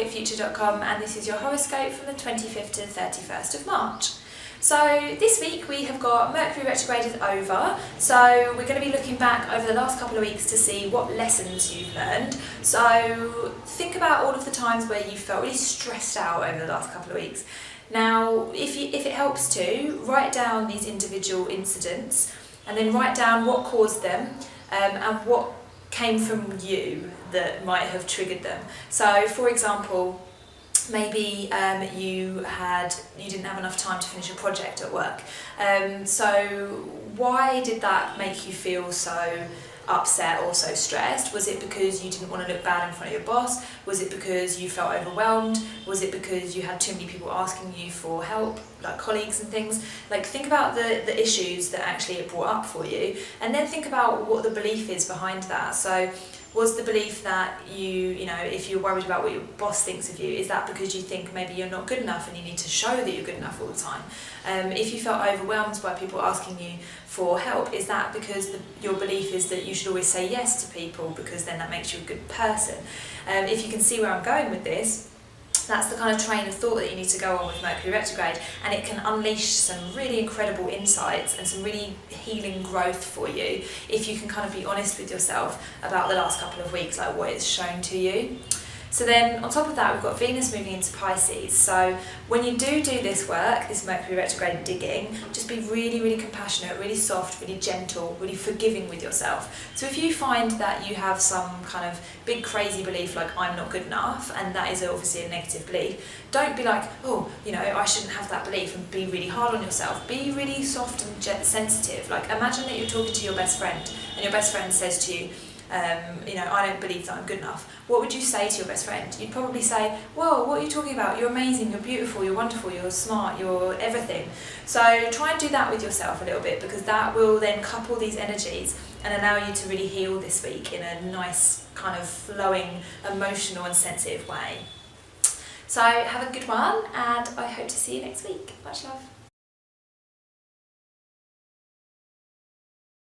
MarketFuture.com, and this is your horoscope from the 25th to the 31st of March. So this week we have got Mercury retrograde is over, so we're going to be looking back over the last couple of weeks to see what lessons you've learned. So think about all of the times where you felt really stressed out over the last couple of weeks. Now, if it helps to, write down these individual incidents and then write down what caused them and what came from you that might have triggered them. So for example, maybe you didn't have enough time to finish a project at work. So why did that make you feel so upset or so stressed? Was it because you didn't want to look bad in front of your boss? Was it because you felt overwhelmed? Was it because you had too many people asking you for help, like colleagues and things? Like, think about the issues that actually it brought up for you, and then think about what the belief is behind that. So was the belief that you know, if you're worried about what your boss thinks of you, is that because you think maybe you're not good enough and you need to show that you're good enough all the time? If you felt overwhelmed by people asking you for help, is that because your belief is that you should always say yes to people because then that makes you a good person? If you can see where I'm going with this, that's the kind of train of thought that you need to go on with Mercury retrograde, and it can unleash some really incredible insights and some really healing growth for you if you can kind of be honest with yourself about the last couple of weeks, like what it's shown to you. So then on top of that, we've got Venus moving into Pisces. So when you do this work, this Mercury retrograde digging, just be really, really compassionate, really soft, really gentle, really forgiving with yourself. So if you find that you have some kind of big crazy belief like I'm not good enough, and that is obviously a negative belief, don't be like, oh, you know, I shouldn't have that belief, and be really hard on yourself. Be really soft and sensitive. Like, imagine that you're talking to your best friend and your best friend says to you, you know, I don't believe that I'm good enough. What would you say to your best friend? You'd probably say, whoa, what are you talking about? You're amazing, you're beautiful, you're wonderful, you're smart, you're everything. So try and do that with yourself a little bit, because that will then couple these energies and allow you to really heal this week in a nice, kind of flowing, emotional and sensitive way. So have a good one, and I hope to see you next week. Much love.